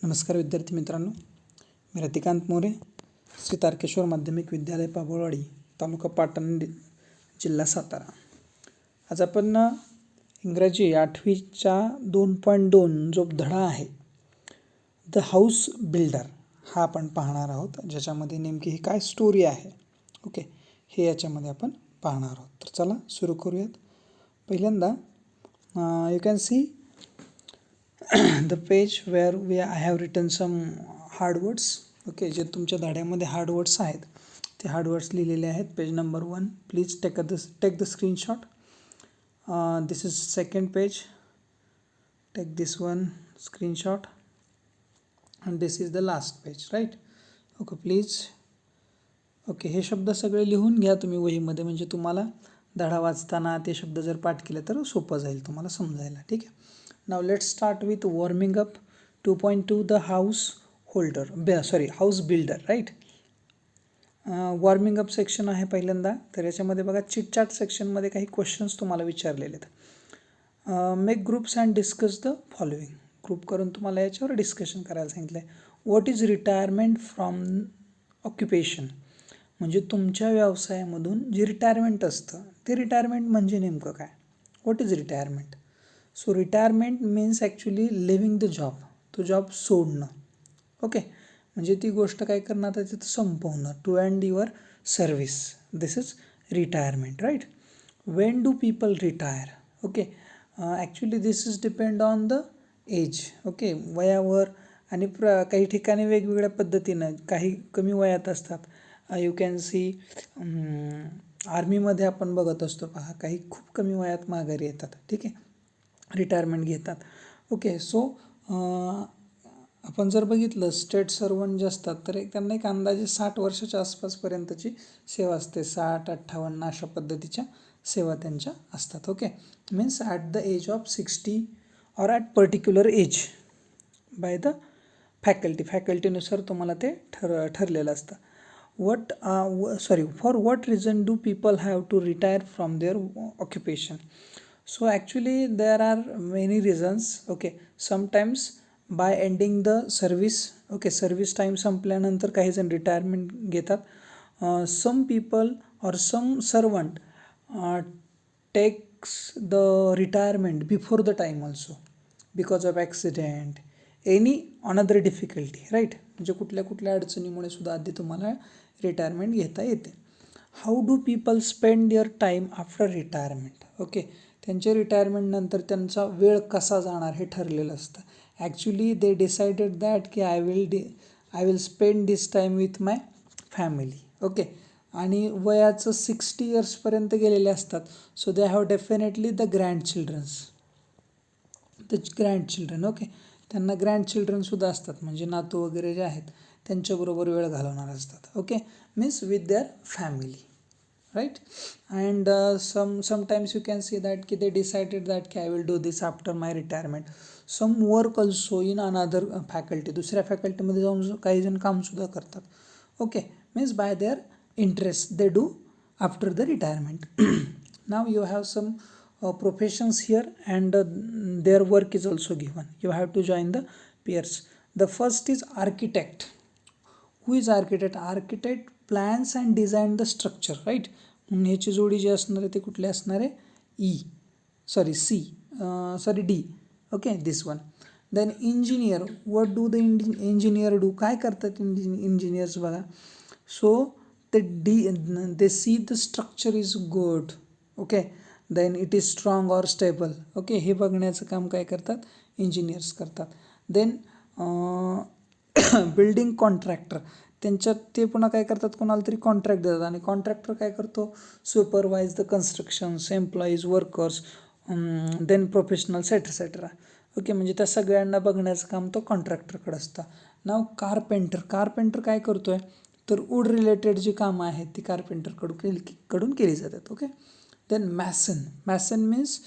नमस्कार विद्यार्थी मित्रांनो, मी रतिकांत मोरे, श्री तारकेश्वर माध्यमिक विद्यालय पाबळवाडी, तालुका पाटण, जिल्हा सातारा. आज आपण इंग्रजी 8वीच्या 2.2 जो धडा आहे द हाऊस बिल्डर हा आपण पाहणार आहोत, ज्याच्यामध्ये नेमकी ही काय स्टोरी आहे ओके हे याच्यामध्ये आपण पाहणार आहोत. तर चला सुरू करूयात. पहिल्यांदा you can C the page where I have written some hard words. Okay, जे तुमच्या धड्यामध्ये हार्ड वर्ड्स आहेत ते हार्ड वर्ड्स लिहिलेले आहेत. Page number 1, please take the screenshot. This is second page, take this one screenshot and this is the last page, right. Okay please. Okay, हे शब्द सगळे लिहून घ्या तुम्ही वहीमध्ये, म्हणजे तुम्हाला धडा वाचताना ते शब्द जर पाठ केले तर सोपं जाईल तुम्हाला समजायला. ठीक आहे. Now let's start with warming up. 2.2 the house builder, right. Warming up section आहे पहिल्यांदा. तर याच्यामध्ये बघा चिटचॅट सेक्शनमध्ये काही क्वेश्चन्स तुम्हाला विचारलेले आहेत. Make groups and discuss the following. Group करून तुम्हाला याच्यावर डिस्कशन करायला सांगितलं आहे. What is retirement from occupation, म्हणजे तुमच्या व्यवसायामधून जे रिटायरमेंट असतं ते रिटायरमेंट म्हणजे नेमकं काय. What is retirement. So retirement means actually living the job, तो जॉब सोडणं. ओके, म्हणजे ती गोष्ट काय करणार तर तिथं संपवणं. To end your service, this is retirement, right. When do people retire. Okay, actually this is depend on the age. Okay, वयावर आणि काही ठिकाणी वेगवेगळ्या पद्धतीनं, काही कमी वयात असतात. यू कॅन सी आर्मीमध्ये आपण बघत असतो पहा, काही खूप कमी वयात माघारी येतात. ठीक आहे, रिटायरमेंट घेतात. ओके, सो आपण जर बघितलं स्टेट सर्वंट जे असतात तर त्यांना एक अंदाजे 60 वर्षाच्या आसपासपर्यंतची सेवा असते. 60-58 अशा पद्धतीच्या सेवा त्यांच्या असतात. Okay, means at the age of 60 or at particular age by the फॅकल्टीनुसार तुम्हाला ते ठरलेलं असतं. For what reason do people have to retire from their occupation. So actually there are many reasons. Okay, sometimes by ending the service. Okay, service time संपल्यानंतर काही जण retirement घेतात. some people or some servant takes the retirement before the time also because of accident, any another difficulty, right. म्हणजे कुठल्या अडचणीमुळे सुद्धा आधी तुम्हाला रिटायरमेंट घेता येते. How do people spend their time after retirement. Okay, त्यांच्या रिटायरमेंटनंतर त्यांचा वेळ कसा जाणार हे ठरलेलं असतं. ॲक्च्युली दे डिसाइडेड दॅट की I will spend this time with my family. Okay, आणि वयाचं 60 इयर्सपर्यंत गेलेले असतात. So they have definitely the grandchildren. Okay, त्यांना ग्रँडचिल्ड्रनसुद्धा असतात, म्हणजे नातू वगैरे जे आहेत त्यांच्याबरोबर वेळ घालवणार असतात. Okay, means with their family, right. And sometimes you can see that they decided that I will do this after my retirement. Some work also in another faculty, दुसऱ्या फॅकल्टीमध्ये जाऊन काही जण कामसुद्धा करतात. Okay, means by their interest they do after the retirement. Now you have some professions here and their work is also given. You have to join the pairs. The first is architect. Who is architect? Architect plans and design the structure, right. म्हणून ह्याची जोडी जी असणार आहे ते कुठली असणार आहे, D. Okay, this one. Then engineer. What do the engineer do. काय करतात इंजिनियर्स बघा. So they see the structure is good. Okay, then it is strong or stable. Okay, हे बघण्याचं काम काय करतात इंजिनियर्स करतात. देन बिल्डिंग कॉन्ट्रॅक्टर, त्यांच्यात ते पुन्हा काय करतात, कोणाला तरी कॉन्ट्रॅक्ट देतात आणि कॉन्ट्रॅक्टर काय करतो, supervise the constructions, employees, workers, then professionals etcetera. Okay, म्हणजे त्या सगळ्यांना बघण्याचं काम तो कॉन्ट्रॅक्टरकडे असतं. नाव कारपेंटर काय करतो आहे तर वूड रिलेटेड जी कामं आहेत ती कारपेंटरकडून केली जातात. Okay, then mason means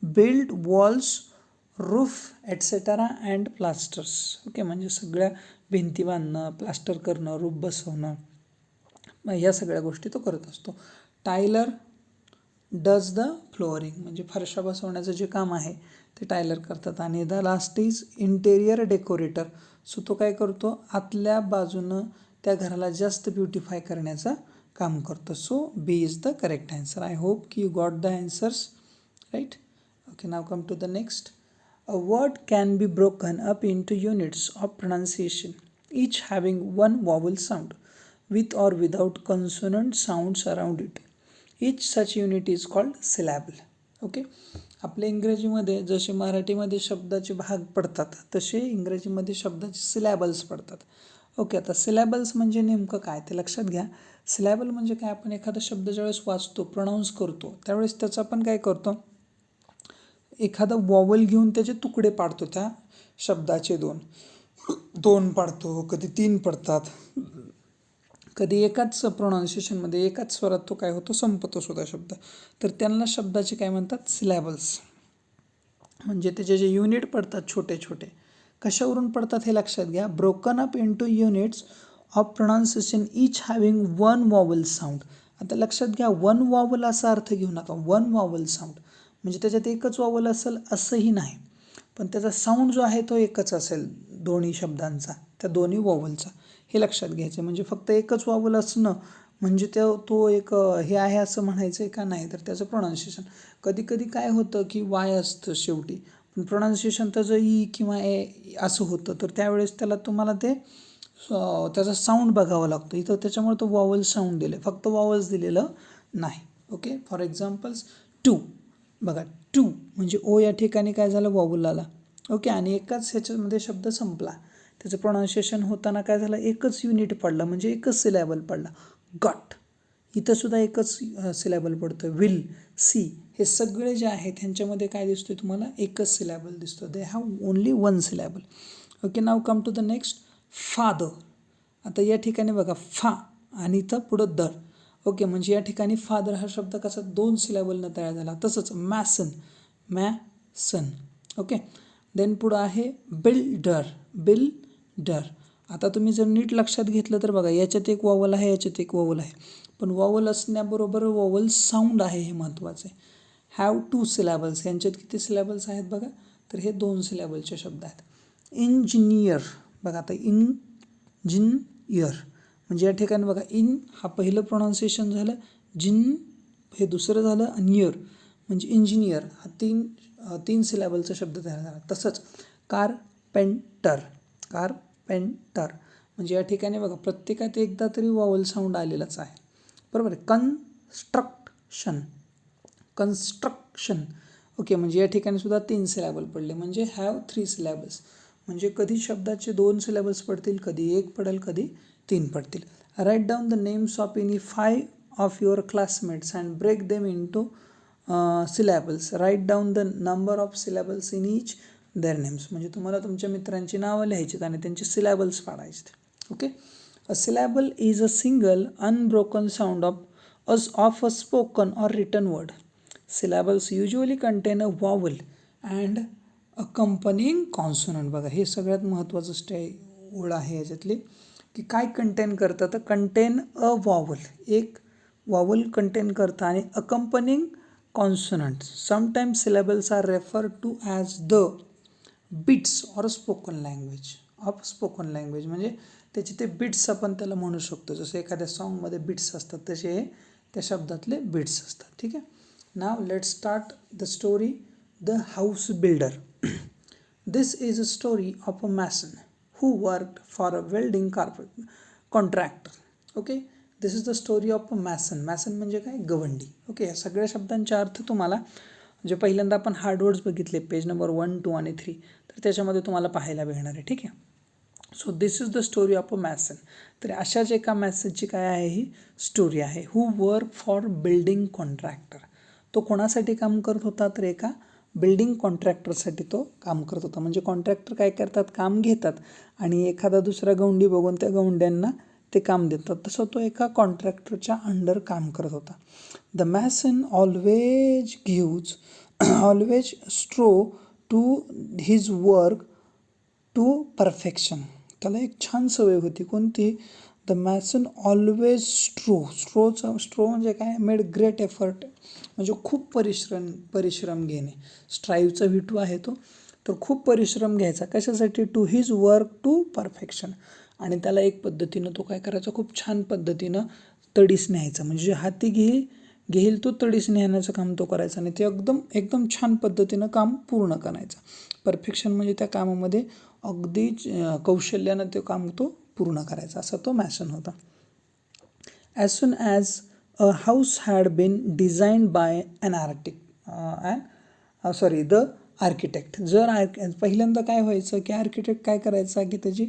build walls, roof etcetera and plasters. Okay, म्हणजे सगळ्या भिंती बांधणं, प्लास्टर करणं, रूफ बसवणं, ह्या सगळ्या गोष्टी तो करत असतो. टायलर डज द फ्लोअरिंग, म्हणजे फरशा बसवण्याचं जे काम आहे ते टायलर करतात. आणि the last is interior decorator. So तो काय करतो, आतल्या बाजूनं त्या घराला जास्त ब्युटिफाय करण्याचं काम करतो. So B is the correct answer. I hope की you got the answers right. Okay, now come to the next. A word can be broken up into units of pronunciation, each having one vowel sound, with or without consonant sounds around it. Each such unit is called syllable. Okay, आपल्या इंग्रजीमध्ये जसे मराठीमध्ये शब्दाचे भाग पडतात तसे इंग्रजीमध्ये शब्दाचे सिलॅबल्स पडतात. ओके, आता सिलॅबल्स म्हणजे नेमकं काय ते लक्षात घ्या. सिलॅबल म्हणजे काय, आपण एखादा शब्द ज्यावेळेस वाचतो, प्रोनाऊन्स करतो, त्यावेळेस त्याचं आपण काय करतो, एखादा वॉवल घेऊन त्याचे तुकडे पाडतो. त्या शब्दाचे दोन पाडतो, कधी 3 पडतात, कधी एकाच प्रोनाऊन्सिएशनमध्ये एकाच स्वरात तो काय होतो, संपतो सुद्धा शब्द. तर त्यांना शब्दाचे काय म्हणतात, सिलॅबल्स. म्हणजे त्याचे जे युनिट पडतात छोटे छोटे, कशावरून पडतात हे लक्षात घ्या. Broken up into units of pronunciation each having one vowel sound. आता लक्षात घ्या, वन वॉवल असा अर्थ घेऊ नका. वन वॉवल साऊंड म्हणजे त्याच्यात एकच वॉवल असेल असंही नाही, पण त्याचा साऊंड जो आहे तो एकच असेल दोन्ही शब्दांचा, त्या दोन्ही वॉवलचा. हे लक्षात घ्यायचं. म्हणजे फक्त एकच वॉवल असणं म्हणजे तो एक हे आहे असं म्हणायचं आहे का, नाही. तर त्याचं प्रोनाऊन्सिएशन कधी कधी काय होतं की वाय असतं शेवटी, पण प्रोनाऊन्सिएशन त्याचं ई किंवा ए असं होतं. तर त्यावेळेस तुम्हाला ते त्याचा साऊंड बघावा लागतो. इथं त्याच्यामुळे तो वॉवल साऊंड दिले, फक्त वॉवल्स दिलेलं नाही. Okay, for examples to. बघा, टू म्हणजे ओ या ठिकाणी काय झालं, वॉवल आला. ओके, आणि एकाच ह्याच्यामध्ये शब्द संपला. त्याचं प्रोनाऊन्सिएशन होताना काय झालं, एकच युनिट पडलं, म्हणजे एकच सिलॅबल पडला. गॉट, इथंसुद्धा एकच सिलॅबल पडतं. विल, सी, हे सगळे जे आहेत ह्यांच्यामध्ये काय दिसतोय तुम्हाला, एकच सिलॅबल दिसतो. They have only one syllable. Okay, now come to the next. Father. आता या ठिकाणी बघा, फा आणि इथं पुढं दर. ओके, म्हणजे या ठिकाणी फादर हा शब्द कसा 2 सिलॅबलनं तयार झाला. तसंच मॅसन, मॅसन. ओके, देन पुढं आहे बिल्डर, बिल्डर. आता तुम्ही जर नीट लक्षात घेतलं तर बघा, याच्यात एक वॉवल आहे, याच्यात एक वॉवल आहे, पण वॉवल असण्याबरोबर वॉवल साऊंड आहे, हे महत्त्वाचं आहे. हॅव 2 सिलॅबल्स, यांच्यात किती सिलॅबल्स आहेत बघा, तर हे 2 सिलॅबलचे शब्द आहेत. इंजिनियर. बघा, आता इंजिनियर म्हणजे या ठिकाणी बघा, इन हा पहिलं प्रोनाऊन्सिएशन झालं, जिन हे दुसरं झालं, आणि इयर म्हणजे इंजिनियर हा तीन सिलॅबलचा शब्द तयार झाला. तसंच कारपेंटर, कारपेंटर म्हणजे या ठिकाणी बघा, प्रत्येकात एकदा तरी वॉवल साऊंड आलेलाच आहे, बरोबर आहे. Construction, construction. ओके, म्हणजे या ठिकाणी सुद्धा 3 सिलॅबल पडले, म्हणजे हॅव 3 सिलॅबल्स. म्हणजे कधी शब्दाचे 2 सिलॅबल्स पडतील, कधी 1 पडेल, कधी 3 पडतील. Write down the names of any 5 of your classmates and break them into syllables. Write down the number of syllables in each their names. म्हणजे तुम्हाला तुमच्या मित्रांची नावं लिहायची आणि त्यांचे सिलॅबल्स पाडायचे. Okay, a syllable is a single unbroken sound of a spoken or written word. Syllables usually contain a vowel and accompanying consonant. बघा, हे सगळ्यात महत्त्वाचं ओळ आहे याच्यातली, की काय कंटेन करतं, तर कंटेन अ वॉवल, एक वॉवल कंटेन करतं, आणि accompanying consonant. Sometimes syllables are refer to as the beats or spoken language of spoken language. म्हणजे त्याचे ते बिट्स आपण त्याला म्हणू शकतो. जसं एखाद्या सॉन्गमध्ये बिट्स असतात तसे हे त्या शब्दातले बिट्स असतात. ठीक आहे. Now let's start the story, the house builder. This is a story of a mason who worked for a welding contractor. Okay, this is the story of a mason. Mason म्हणजे काय, गवंडी. Okay, या सगळ्या शब्दांचे अर्थ तुम्हाला, म्हणजे पहिल्यांदा आपण हार्डवर्ड्स बघितले पेज नंबर 1, 2 आणि 3, तर त्याच्यामध्ये तुम्हाला पाहायला मिळणार आहे. ठीक आहे. So this is the story of a mason. तर अशाच एका मॅसनची काय आहे, ही स्टोरी आहे. हू वर्क फॉर बिल्डिंग कॉन्ट्रॅक्टर. तो कोणासाठी काम करत होता, तर एका बिल्डिंग कॉन्ट्रॅक्टरसाठी तो काम करत होता. म्हणजे कॉन्ट्रॅक्टर काय करतात, काम घेतात आणि एखादा दुसरा गवंडी बघून त्या गवंड्यांना ते काम देतात. तसं तो एका कॉन्ट्रॅक्टरच्या अंडर काम करत होता. The mason always strove to his work to perfection. त्याला एक छान सवय होती, कोणती, द मॅसन ऑलवेज स्ट्रो म्हणजे काय, मेड ग्रेट एफर्ट, म्हणजे खूप परिश्रम घेणे. स्ट्राईव्हचा V2 आहे तो. तर खूप परिश्रम घ्यायचा कशासाठी, to his work to perfection. आणि त्याला एक पद्धतीनं तो काय करायचा, खूप छान पद्धतीनं तडीस न्यायचा. म्हणजे हाती घेईल तो तडीस नेण्याचं काम तो करायचा आणि ते एकदम छान पद्धतीनं काम पूर्ण करायचं. परफेक्शन म्हणजे त्या कामामध्ये अगदी कौशल्यानं ते काम तो पूर्ण करायचा, असा तो मॅसन होता. As soon as a house had been designed by the architect. पहिल्यांदा काय व्हायचं की आर्किटेक्ट काय करायचा की त्याची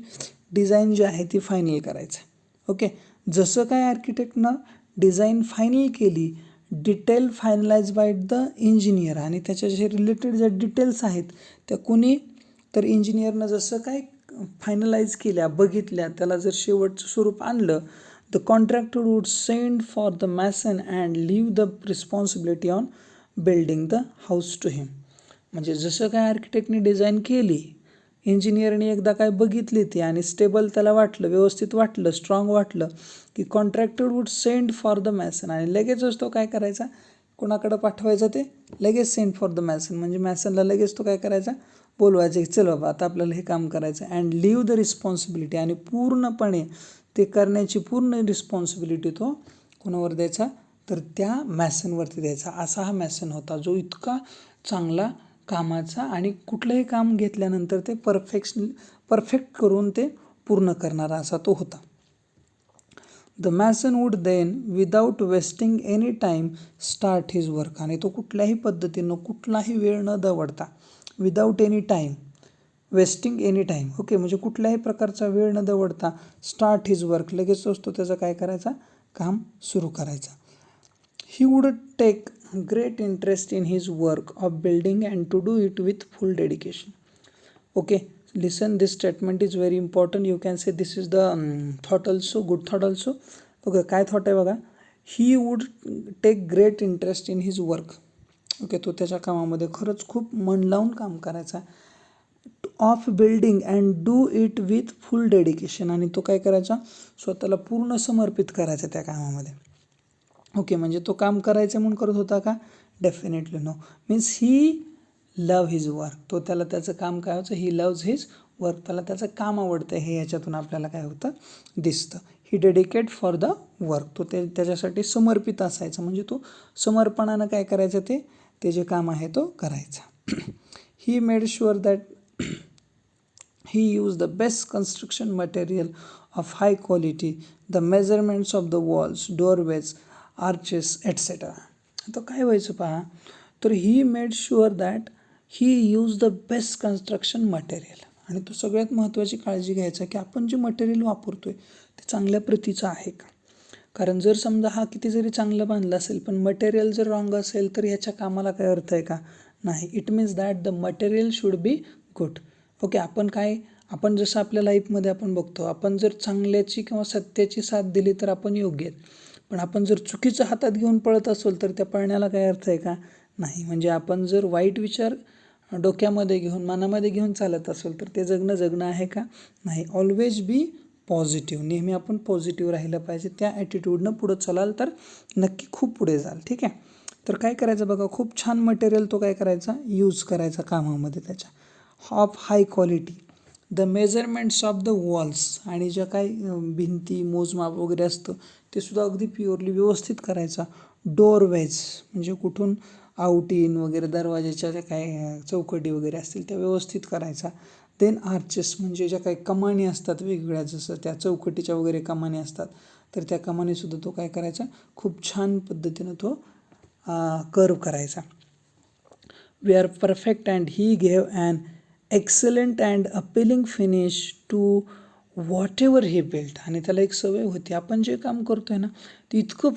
डिझाईन जी आहे ती फायनल करायचं. ओके, जसं काय आर्किटेक्टनं डिझाईन फायनल केली, detail finalise by the engineer, आणि त्याच्या जे रिलेटेड ज्या डिटेल्स आहेत त्या कोणी, तर इंजिनियरनं जसं काय फायनलाइज केल्या, बघितल्या, त्याला जर शेवटचं स्वरूप आणलं, the contractor would send for the mason and leave the responsibility on building the house to him. म्हणजे जसं काय आर्किटेक्टने डिझाईन केली, इंजिनियरने एकदा काय बघितली ती आणि स्टेबल त्याला वाटलं, व्यवस्थित वाटलं, स्ट्रॉंग वाटलं, की contractor would send for the mason, आणि लगेचच तो काय करायचा, कोणाकडं पाठवायचा, ते लगेच सेंड फॉर द मॅसन, म्हणजे मॅसनला लगेच तो काय करायचा, बोलवायचं की चल बाबा आता आपल्याला हे काम करायचं. अँड लीव्ह द रिस्पॉन्सिबिलिटी, आणि पूर्णपणे ते करण्याची पूर्ण रिस्पॉन्सिबिलिटी तो कोणावर द्यायचा, तर त्या मॅसनवरती द्यायचा. असा हा मॅसन होता जो इतका चांगला कामाचा आणि कुठलंही काम घेतल्यानंतर ते परफेक्ट करून ते पूर्ण करणारा असा तो होता. The mason would then without wasting any time start his work, आणि तो कुठल्याही पद्धतीनं कुठलाही वेळ न दवडता, without any time, wasting any time, okay, म्हणजे कुठल्याही प्रकारचा वेळ न दवडता स्टार्ट हिज वर्क, लगेच असतो त्याचं काय करायचा, काम सुरू करायचा. He would take great interest in his work of building and to do it with full dedication. Okay, listen, this statement is very important. You can say this is the thought also, good thought also. Okay, काय thought आहे बघा, he would take great interest in his work. Okay, तो त्याच्या कामामध्ये खरंच खूप मन लावून काम करायचा. Of building and do it with full dedication, आणि तो काय करायचा, स्वतःला पूर्ण समर्पित करायचा त्या कामामध्ये. ओके, म्हणजे तो काम करायचं म्हणून करत होता का, definitely no. Means he love his work, तो त्याला त्याचं काम काय होतं, ही लव्ज हिज वर्क, त्याला त्याचं काम आवडतं, हे याच्यातून आपल्याला काय होतं, दिसतं. ही डेडिकेट फॉर द वर्क, तो त्याच्यासाठी समर्पित असायचा, म्हणजे तो समर्पणानं काय करायचं, ते जे काम आहे तो करायचा. He made sure that he used the best construction material of high quality, the measurements of the walls, doorways, arches, etc. आता काय व्हायचं पहा, तर he made sure that he use the best construction material, आणि तो सगळ्यात महत्त्वाची काळजी घ्यायचा की आपण जे मटेरियल वापरतोय ते चांगल्या प्रतीचं आहे का. कारण जर समजा हा किती जरी चांगलं बांधलं असेल पण मटेरियल जर रॉंग असेल तर ह्याच्या कामाला काय अर्थ आहे का, नाही. It means that the material should be good. Okay, आपण जसं आपल्या लाईफमध्ये आपण बघतो, आपण जर चांगल्याची किंवा सत्याची साथ दिली तर आपण योग्य आहेत, पण आपण जर चुकीचं हातात घेऊन पळत असेल तर त्या पळण्याला काय अर्थ आहे का, नाही. म्हणजे आपण जर वाईट विचार डोक्यामध्ये घेऊन मनामध्ये घेऊन चालत असेल तर ते जगणं आहे का, नाही. ऑलवेज बी पॉझिटिव्ह, नेहमी आपण पॉझिटिव्ह राहिलं पाहिजे. त्या ॲटिट्यूडनं पुढं चलाल तर नक्की खूप पुढे जाल. ठीक आहे, तर काय करायचं बघा, खूप छान मटेरियल तो काय करायचा, यूज करायचा कामामध्ये त्याच्या. Of high quality, the measurements of the walls, आणि ज्या काही भिंती मोजमाप वगैरे असतं ते सुद्धा अगदी प्युअरली व्यवस्थित करायचा. डोअरवेज म्हणजे कुठून आउट इन वगैरे दरवाजाच्या ज्या काही चौकटी वगैरे असतील त्या व्यवस्थित करायचा. देन आर्चेस म्हणजे ज्या काही कमानी असतात वेगवेगळ्या, जसं त्या चौकटीच्या वगैरे कमानी असतात तर त्या कमानीसुद्धा तो काय करायचा, खूप छान पद्धतीनं तो कर्व करायचा. We are perfect and he gave an excellent and appealing finish to whatever he built. आणि त्याला एक सवय होती, आपण जे काम करतो आहे ना ते इतकं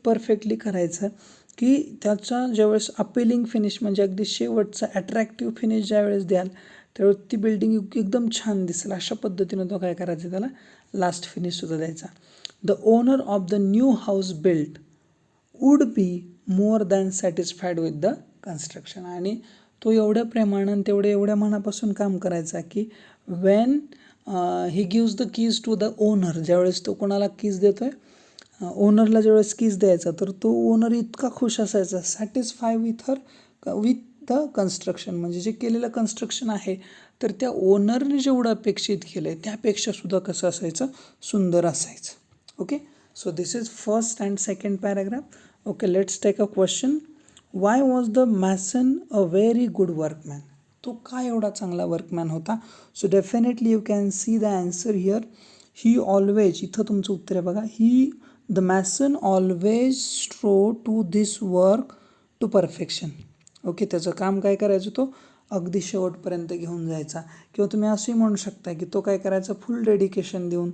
परफेक्टली करायचं की त्याचा ज्यावेळेस अपिलिंग फिनिश म्हणजे अगदी शेवटचा अट्रॅक्टिव्ह फिनिश ज्यावेळेस द्याल त्यावेळेस ती बिल्डिंग एकदम छान दिसेल अशा पद्धतीनं तो काय करायचा, त्याला लास्ट फिनिशसुद्धा द्यायचा. The owner of the new house built would be more than satisfied with the construction. आणि तो एवढ्या प्रेमानं एवढ्या मनापासून काम करायचा की when he gives the keys to the owner. ज्यावेळेस तो कोणाला कीज देतोय, ओनरला ज्यावेळेस कीज द्यायचा, तर तो ओनर इतका खुश असायचा, सॅटिस्फाय विथ द कन्स्ट्रक्शन, म्हणजे जे केलेलं कन्स्ट्रक्शन आहे तर त्या ओनरने जेवढं अपेक्षित केलं आहे त्यापेक्षा सुद्धा कसं असायचं, सुंदर असायचं. Okay, so this is first and second paragraph. Okay, let's take a question. Why was the mason a very good workman? तो काय एवढा चांगला वर्कमॅन होता? So definitely you can see the answer here. He always, इथं तुमचं उत्तर आहे बघा, he the mason always strove to this work to perfection. Okay, त्याचं काम काय करायचं, तो अगदी शेवटपर्यंत घेऊन जायचा. किंवा तुम्ही असंही म्हणू शकता की तो काय करायचा, फुल डेडिकेशन देऊन.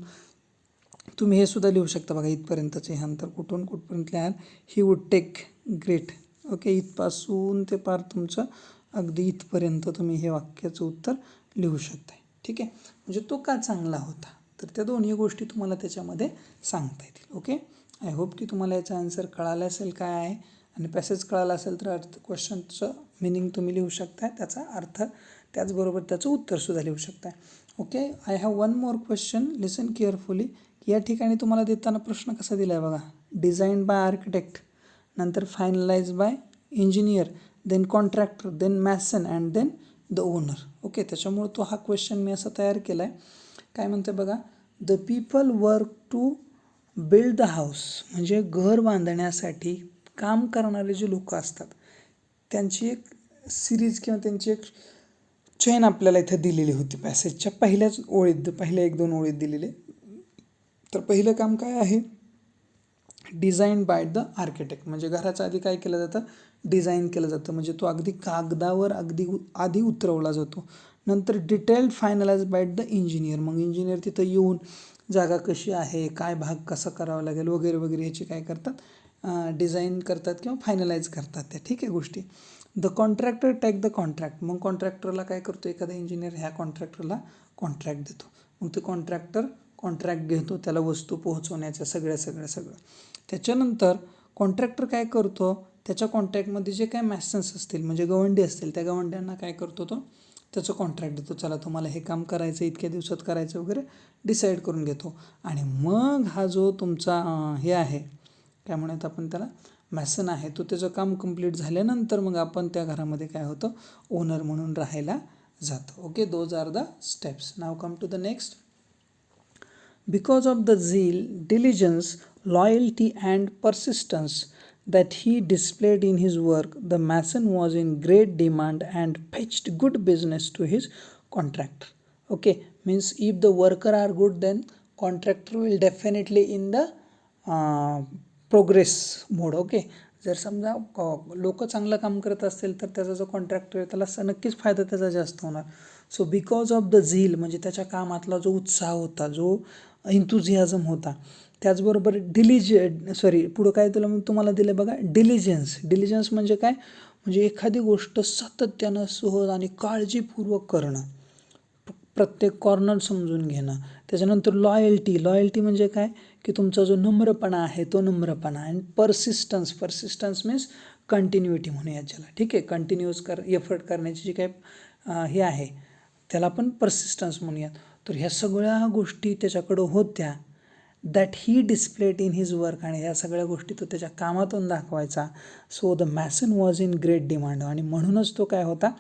तुम्ही हे सुद्धा लिहू शकता बघा, इथपर्यंतचे हे अंतर कुठून कुठपर्यंत लिहाल, he would take great. Okay, इथपासून ते पार तुमचं अगदी इथपर्यंत तुम्ही हे वाक्याचं उत्तर लिहू शकता. ठीक आहे, म्हणजे तो का चांगला होता, तर त्या दोन्ही गोष्टी तुम्हाला त्याच्यामध्ये सांगता येतील. ओके, आय होप की तुम्हाला याचा आन्सर कळाला असेल काय आहे, आणि पॅसेज कळाला असेल तर क्वेश्चनचं मिनिंग तुम्ही लिहू शकताय, त्याचा अर्थ, त्याचबरोबर त्याचं उत्तरसुद्धा लिहू शकताय. Okay, I have one more question, listen carefully. या ठिकाणी तुम्हाला देताना प्रश्न कसा दिला आहे बघा, डिझाईन बाय आर्किटेक्ट, नंतर finalise by engineer, then contractor, then mason and then the owner. Okay, त्याच्यामुळे तो हा क्वेश्चन मी असा तयार केला आहे. काय म्हणते बघा, the people work to build the house, म्हणजे घर बांधण्यासाठी काम करणारे जे लोक असतात त्यांची एक सिरीज किंवा त्यांची एक चेन आपल्याला इथे दिलेली होती पॅसेजच्या पहिल्याच ओळीत, पहिल्या 1-2 ओळीत दिलेले. तर पहिलं काम काय आहे, डिझाईन बाय द आर्किटेक्ट, म्हणजे घराचं आधी काय केलं जातं, डिझाईन केलं जातं, म्हणजे तो अगदी कागदावर आधी उतरवला जातो. नंतर detailed finalise by the engineer, मग इंजिनियर तिथं येऊन जागा कशी आहे, काय भाग कसा करावा लागेल वगैरे वगैरे ह्याची काय करतात, डिझाईन करतात किंवा फायनलाइज करतात त्या. ठीक आहे गोष्टी. The contractor take the contract, मग कॉन्ट्रॅक्टरला काय करतो, एखादा इंजिनियर ह्या कॉन्ट्रॅक्टरला कॉन्ट्रॅक्ट देतो. मग ते कॉन्ट्रॅक्टर कॉन्ट्रॅक्ट घेतो त्याला वस्तू पोहोचवण्याचं सगळं. त्याच्यानंतर कॉन्ट्रॅक्टर काय करतो, त्याच्या कॉन्ट्रॅक्टमध्ये जे काय मॅसन्स असतील, म्हणजे गवंडी असतील, त्या गवंड्यांना काय करतो, तो त्याचं कॉन्ट्रॅक्ट देतो, चला तुम्हाला हे काम करायचं, इतक्या दिवसात करायचं वगैरे डिसाईड करून घेतो. आणि मग हा जो तुमचा हे आहे, काय म्हणत आपण त्याला, मॅसन आहे, तो त्याचं काम कंप्लीट झाल्यानंतर मग आपण त्या घरामध्ये काय होतं, ओनर म्हणून राहायला जातो. Okay, those are the steps. Now come to the next. Because of the zeal, diligence, loyalty, and persistence that he displayed in his work, the mason was in great demand and fetched good business to his contractor. Okay, means if the worker are good, then contractor will definitely in the progress mode. Okay, जर समजा लोक चांगलं काम करत असतील तर त्याचा जो कॉन्ट्रॅक्टर आहे त्याला नक्कीच फायदा त्याचा जास्त होणार. सो बिकॉज ऑफ द झील, म्हणजे त्याच्या कामातला जो उत्साह होता, जो इंथुझियाझम होता, त्याचबरोबर पुढं काय तुम्हाला दिलं बघा, डिलिजन्स म्हणजे काय, म्हणजे एखादी गोष्ट सातत्यानं, सहज आणि काळजीपूर्वक करणं, प्रत्येक कॉर्नर समजून घेणं. त्याच्यानंतर लॉयल्टी म्हणजे काय, की तुमचा जो नम्रपणा आहे तो नम्रपणा. अँड पर्सिस्टन्स मीन्स कंटिन्युटी म्हणूयात ज्याला. ठीक आहे, कंटिन्यूअस एफर्ट करण्याची जी काय हे आहे त्याला आपण पर्सिस्टन्स म्हणूयात. तर ह्या सगळ्या गोष्टी त्याच्याकडं होत्या, that he displayed in his work, आणि ह्या सगळ्या गोष्टी तो त्याच्या कामातून दाखवायचा. So the mason was in great demand, आणि म्हणूनच तो काय होता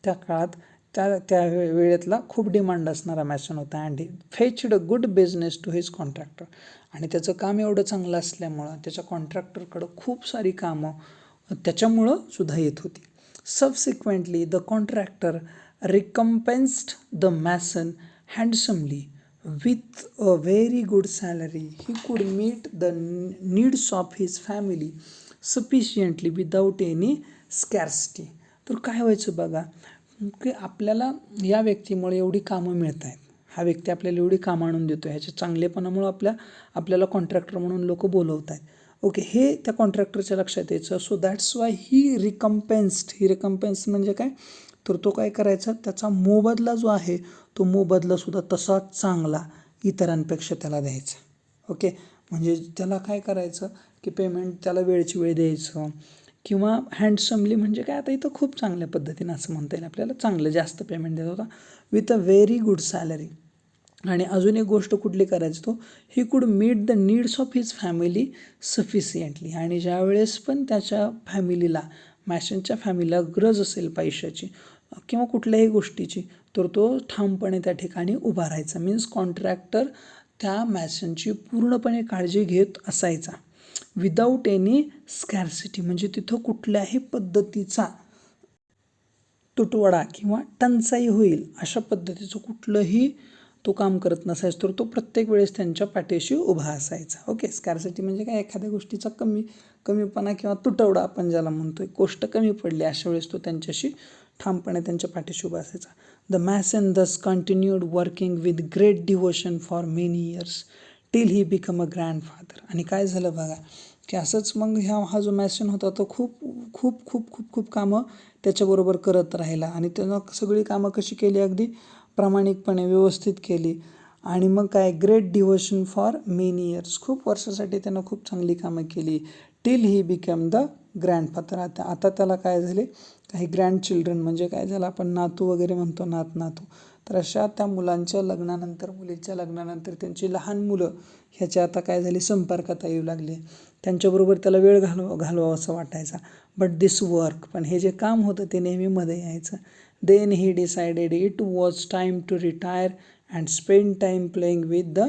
त्या काळात, त्या वेळेतला खूप डिमांड असणारा मॅसन होता. And fetched a good business to his contractor, आणि त्याचं काम एवढं चांगलं असल्यामुळं त्याच्या कॉन्ट्रॅक्टरकडं खूप सारी कामं त्याच्यामुळं सुद्धा येत होती. Subsequently the contractor recompensed the mason handsomely with a very good salary. He could meet the needs of his family sufficiently without any scarcity. तर काय व्हायचं बघा, की आपल्याला या व्यक्तीमुळे एवढी कामं मिळत आहेत, हा व्यक्ती आपल्याला एवढी कामं आणून देतो, ह्याच्या चांगलेपणामुळं आपल्याला कॉन्ट्रॅक्टर म्हणून लोक बोलवत आहेत. ओके, हे त्या कॉन्ट्रॅक्टरच्या लक्षात यायचं. सो दॅट्स वाय ही रिकम्पेन्स म्हणजे काय, तर तो काय करायचा, त्याचा मोबदला जो आहे तो मोबदलासुद्धा तसाच चांगला इतरांपेक्षा त्याला द्यायचा. ओके, म्हणजे त्याला काय करायचं, की पेमेंट त्याला वेळची वेळ द्यायचं, किंवा हँडसमली म्हणजे काय, आता इथं खूप चांगल्या पद्धतीनं असं म्हणता येईल आपल्याला, चांगलं जास्त पेमेंट देत होता, with a very good salary. आणि अजून एक गोष्ट कुठली करायची तो, he could meet the needs of his family sufficiently. आणि ज्यावेळेस पण त्याच्या फॅमिलीला, मॅशनच्या फॅमिलीला गरज असेल पैशाची किंवा कुठल्याही गोष्टीची, तर तो ठामपणे त्या ठिकाणी उभा राहायचा. मीन्स कॉन्ट्रॅक्टर त्या मॅशनची पूर्णपणे काळजी घेत असायचा. विदाऊट एनी स्कॅर्सिटी, म्हणजे तिथं कुठल्याही पद्धतीचा तुटवडा किंवा टंचाई होईल अशा पद्धतीचं कुठलंही तो काम करत नसायचा. तर तो प्रत्येक वेळेस त्यांच्या पाठीशी उभा असायचा. ओके, स्कॅर्सिटी म्हणजे काय, एखाद्या गोष्टीचा कमीपणा किंवा तुटवडा आपण ज्याला म्हणतोय, गोष्ट कमी पडली अशा वेळेस तो त्यांच्याशी ठामपणे त्यांच्या पाठीशी उभा असायचा. द मॅसन दस continued working with great devotion for many years till he become a grandfather. आणि काय झालं बघा, की असंच मग हा जो मॅसन होता तो खूप खूप खूप खूप खूप कामं त्याच्याबरोबर करत राहिला. आणि त्यानं सगळी कामं कशी केली, अगदी प्रामाणिकपणे व्यवस्थित केली. आणि मग काय, great devotion for many years, खूप वर्षासाठी त्यानं खूप चांगली कामं केली. Till he become the grandfather. आता त्याला काय झाले, काही ग्रँडचिल्ड्रन म्हणजे काय झालं, आपण नातू वगैरे म्हणतो, नातू. तर अशा त्या मुलांच्या लग्नानंतर, मुलीच्या लग्नानंतर त्यांची लहान मुलं ह्याच्या आता काय झाली, संपर्कात येऊ लागले. त्यांच्याबरोबर त्याला वेळ घालवावा असं वाटायचा. बट दिस वर्क, पण हे जे काम होतं ते नेहमी मध्ये यायचं. Then he decided it was time to retire and spend time playing with the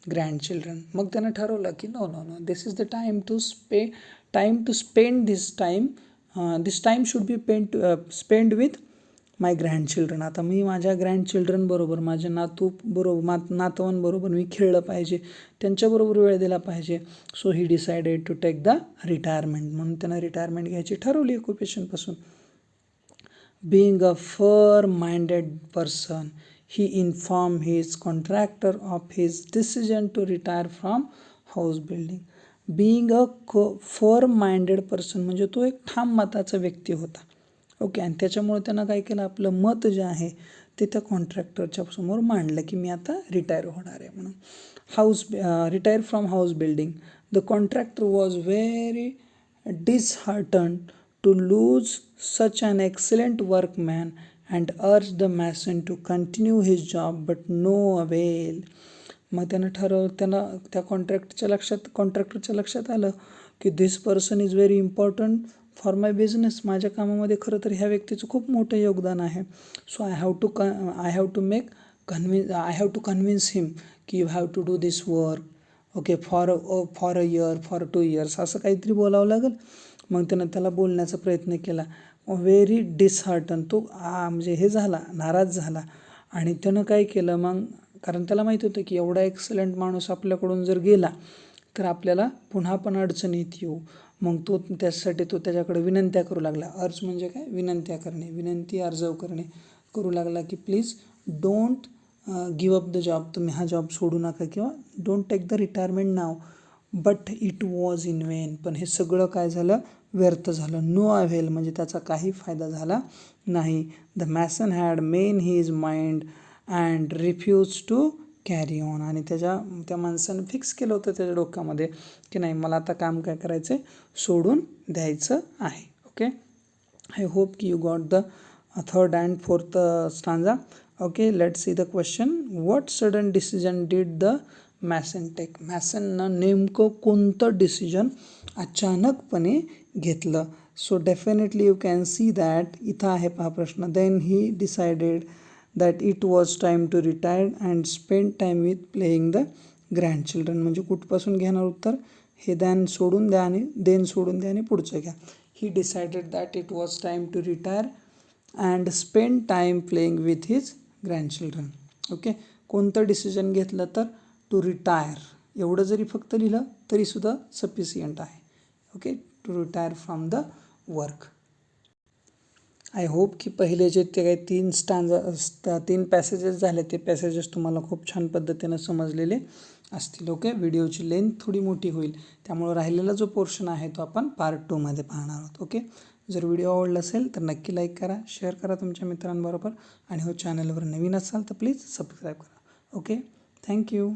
grandchildren. मग त्यानं ठरवलं की no, this is the time to spend this time should be spend with my grandchildren. आता मी माझ्या ग्रँडचिल्ड्रनबरोबर, माझ्या नातवांबरोबर मी खेळलं पाहिजे, त्यांच्याबरोबर वेळ दिला पाहिजे. So he decided to take the retirement. म्हणून त्यानं रिटायरमेंट घ्यायची ठरवली ऑक्युपेशनपासून. Being a fair-minded person, he informed his contractor of his decision to retire from house building. Being a fair-minded person म्हणजे तो एक ठाम मताचा व्यक्ती होता. ओके, आणि त्याच्यामुळे त्यानं काय केलं, आपलं मत जे आहे ते त्या कॉन्ट्रॅक्टरच्या समोर मांडलं की मी आता रिटायर होणार आहे म्हणून. Retire from house building. The contractor was very disheartened to lose such an excellent workman and urged the mason to continue his job, but no avail. मग त्यानं त्या कॉन्ट्रॅक्टरच्या लक्षात आलं की this person is very important for my business. माझ्या कामामध्ये खरं तर ह्या व्यक्तीचं खूप मोठं योगदान आहे. So I have to convince him की you have to do this work. Okay, for a year, for 2 years असं काहीतरी बोलावं लागेल. मग त्यानं त्याला बोलण्याचा प्रयत्न केला. व्हेरी डिसहार्टन, तो म्हणजे हे झाला, नाराज झाला. आणि त्यानं काय केलं मग, कारण त्याला माहीत होतं की एवढा एक्सलंट माणूस आपल्याकडून जर गेला तर आपल्याला पुन्हा पण अडचणीत येऊ. मग त्याच्यासाठी तो त्याच्याकडे विनंत्या करू लागला. अर्ज म्हणजे काय, विनंत्या करणे, विनंती अर्जव करणे करू लागला की please don't give up the job, तुम्ही हा जॉब सोडू नका किंवा don't take the retirement now. But it was in vain, पण हे सगळं काय झालं, व्यर्थ झालं. नो अव्हेल म्हणजे त्याचा काही फायदा झाला नाही. The mason had made his mind and refuse to carry on. आणि त्या माणसानं फिक्स केलं होतं त्याच्या डोक्यामध्ये की नाही, मला आता काम काय करायचं आहे, सोडून द्यायचं आहे. ओके, आय होप की you got the third and fourth stanza. Okay, let's see the question. What sudden decision did the mason take. मॅसननं नेमकं कोणतं डिसिजन अचानकपणे घेतलं. So definitely you can see that, इथं आहे पहा प्रश्न. Then he decided that it was time to retire and spend time with playing the grandchildren. म्हणजे कुठपासून घेणार उत्तर, हे देन सोडून द्या आणि पुढचं घ्या. He decided that it was time to retire and spend time playing with his grandchildren. Okay, कोणतं डिसिजन घेतलं तर टू रिटायर, एवढं जरी फक्त लिहिलं तरीसुद्धा सफिशियंट आहे. Okay, to retire from the work. I hope की पहिले जे ते काही 3 पॅसेजेस झाले ते पॅसेजेस तुम्हाला खूप छान पद्धतीनं समजलेले असतील. ओके, व्हिडिओची लेंथ थोडी मोठी होईल, त्यामुळे राहिलेला जो पोर्शन आहे तो आपण पार्ट 2 मध्ये पाहणार आहोत. ओके, जर व्हिडिओ आवडला असेल तर नक्की लाईक करा, शेअर करा तुमच्या मित्रांबरोबर, आणि चॅनलवर नवीन असाल तर प्लीज सबस्क्राईब करा. Okay, thank you.